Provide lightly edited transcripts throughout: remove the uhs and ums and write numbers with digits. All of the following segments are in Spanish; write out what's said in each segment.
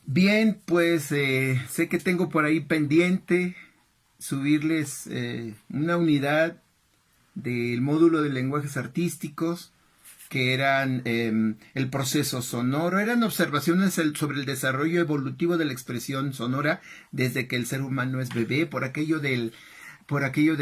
Bien, pues sé que tengo por ahí pendiente subirles una unidad del módulo de lenguajes artísticos que eran el proceso sonoro, eran observaciones sobre el desarrollo evolutivo de la expresión sonora desde que el ser humano es bebé, por aquello del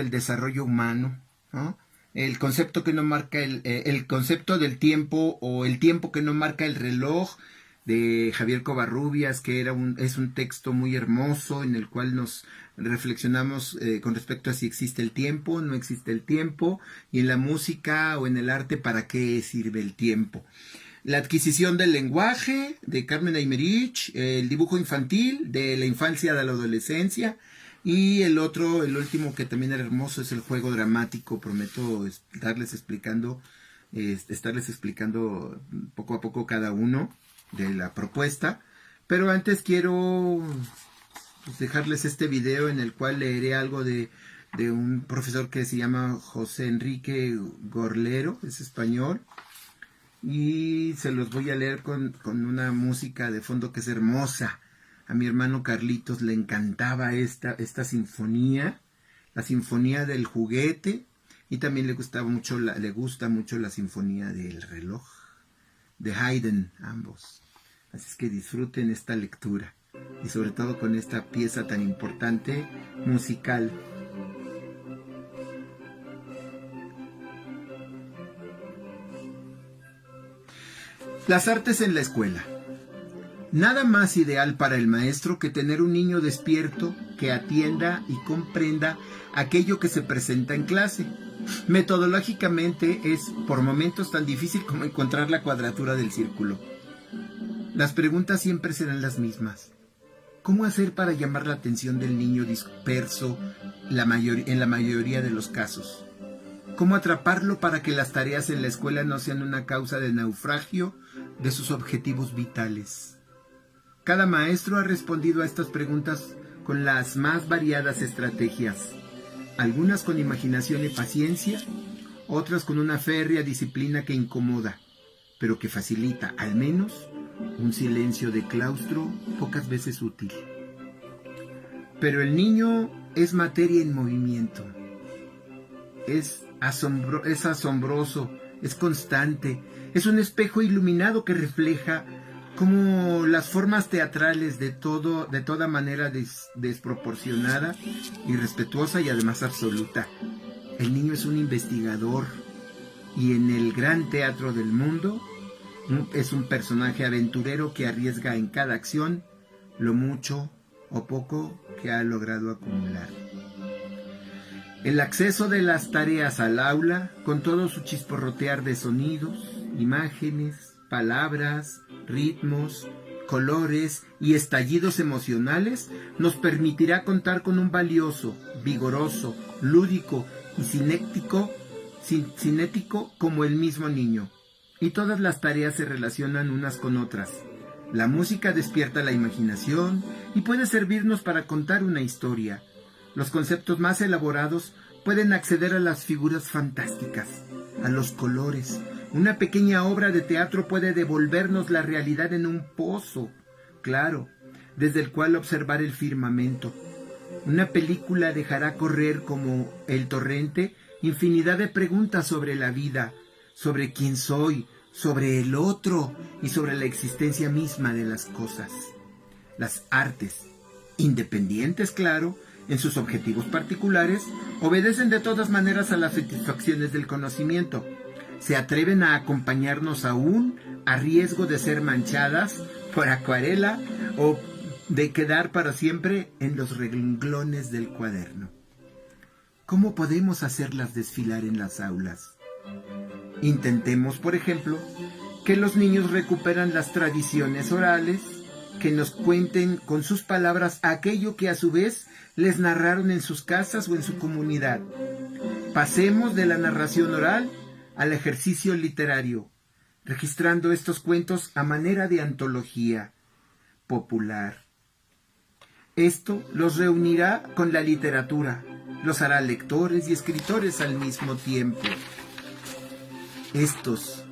desarrollo humano, ¿no? El concepto que no marca el concepto del tiempo o el tiempo que no marca el reloj de Javier Covarrubias, que es un texto muy hermoso en el cual nos reflexionamos con respecto a si existe el tiempo, no existe el tiempo, y en la música o en el arte para qué sirve el tiempo. La adquisición del lenguaje de Carmen Aymerich, el dibujo infantil de la infancia a la adolescencia, y el último que también era hermoso es el juego dramático. Prometo estarles explicando poco a poco cada uno de la propuesta, pero antes quiero dejarles este video en el cual leeré algo de un profesor que se llama José Enrique Gorlero, es español, y se los voy a leer con una música de fondo que es hermosa. A mi hermano Carlitos le encantaba esta sinfonía, la sinfonía del juguete, y también le gusta mucho la sinfonía del reloj, de Haydn, ambos. Así es que disfruten esta lectura, y sobre todo con esta pieza tan importante musical. Las artes en la escuela. Nada más ideal para el maestro que tener un niño despierto que atienda y comprenda aquello que se presenta en clase. Metodológicamente es por momentos tan difícil como encontrar la cuadratura del círculo. Las preguntas siempre serán las mismas. ¿Cómo hacer para llamar la atención del niño disperso en la mayoría de los casos? ¿Cómo atraparlo para que las tareas en la escuela no sean una causa de naufragio de sus objetivos vitales? Cada maestro ha respondido a estas preguntas con las más variadas estrategias, algunas con imaginación y paciencia, otras con una férrea disciplina que incomoda, pero que facilita, al menos, un silencio de claustro pocas veces útil. Pero el niño es materia en movimiento, es asombroso, es constante, es un espejo iluminado que refleja como las formas teatrales de toda manera desproporcionada, irrespetuosa y además absoluta. El niño es un investigador y en el gran teatro del mundo es un personaje aventurero que arriesga en cada acción lo mucho o poco que ha logrado acumular. El acceso de las tareas al aula, con todo su chisporrotear de sonidos, imágenes, palabras, ritmos, colores y estallidos emocionales, nos permitirá contar con un valioso, vigoroso, lúdico y cinético como el mismo niño. Y todas las tareas se relacionan unas con otras. La música despierta la imaginación y puede servirnos para contar una historia. Los conceptos más elaborados pueden acceder a las figuras fantásticas, a los colores. Una pequeña obra de teatro puede devolvernos la realidad en un pozo, claro, desde el cual observar el firmamento. Una película dejará correr como el torrente infinidad de preguntas sobre la vida, sobre quién soy, sobre el otro y sobre la existencia misma de las cosas. Las artes, independientes, claro, en sus objetivos particulares, obedecen de todas maneras a las satisfacciones del conocimiento. Se atreven a acompañarnos aún a riesgo de ser manchadas por acuarela o de quedar para siempre en los renglones del cuaderno. ¿Cómo podemos hacerlas desfilar en las aulas? Intentemos, por ejemplo, que los niños recuperan las tradiciones orales, que nos cuenten con sus palabras aquello que a su vez les narraron en sus casas o en su comunidad. Pasemos de la narración oral al ejercicio literario, registrando estos cuentos a manera de antología popular. Esto los reunirá con la literatura, los hará lectores y escritores al mismo tiempo. Estos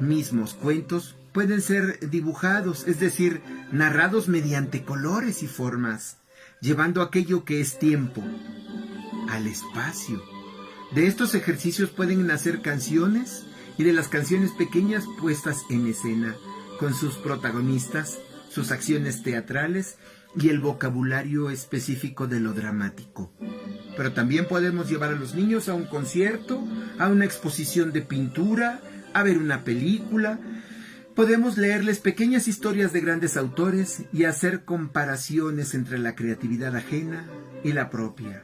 mismos cuentos pueden ser dibujados, es decir, narrados mediante colores y formas, llevando aquello que es tiempo al espacio. De estos ejercicios pueden nacer canciones y de las canciones pequeñas puestas en escena, con sus protagonistas, sus acciones teatrales y el vocabulario específico de lo dramático. Pero también podemos llevar a los niños a un concierto, a una exposición de pintura, a ver una película. Podemos leerles pequeñas historias de grandes autores y hacer comparaciones entre la creatividad ajena y la propia.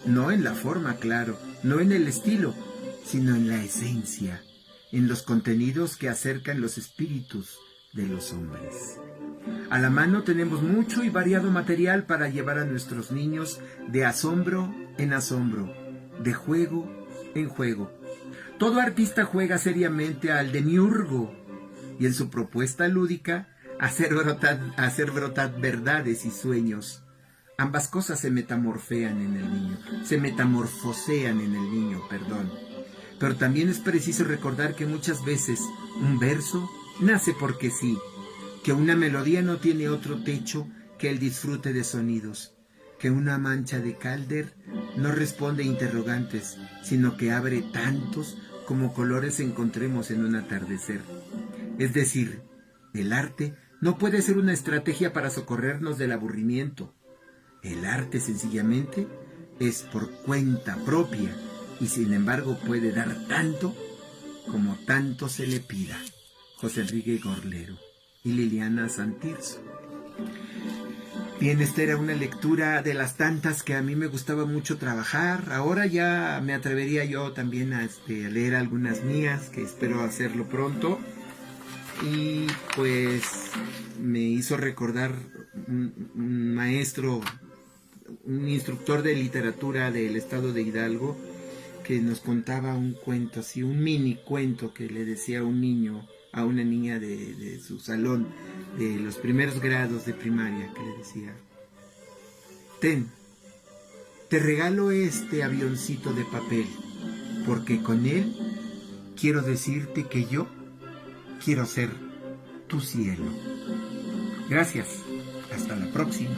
No en la forma, claro, no en el estilo, sino en la esencia, en los contenidos que acercan los espíritus de los hombres. A la mano tenemos mucho y variado material para llevar a nuestros niños de asombro en asombro, de juego en juego. Todo artista juega seriamente al demiurgo y en su propuesta lúdica hacer brotar verdades y sueños. Ambas cosas se metamorfosean en el niño, Pero también es preciso recordar que muchas veces un verso nace porque sí, que una melodía no tiene otro techo que el disfrute de sonidos, que una mancha de Calder no responde a interrogantes, sino que abre tantos como colores encontremos en un atardecer. Es decir, el arte no puede ser una estrategia para socorrernos del aburrimiento. El arte sencillamente es por cuenta propia y sin embargo puede dar tanto como tanto se le pida. José Enrique Gorlero y Liliana Santirso. Bien, esta era una lectura de las tantas que a mí me gustaba mucho trabajar. Ahora ya me atrevería yo también a leer algunas mías, que espero hacerlo pronto. Y pues me hizo recordar un maestro, un instructor de literatura del estado de Hidalgo, que nos contaba un cuento, así un mini cuento que le decía un niño a una niña de su salón, de los primeros grados de primaria, que le decía: ten, te regalo este avioncito de papel, porque con él quiero decirte que yo quiero ser tu cielo. Gracias, hasta la próxima.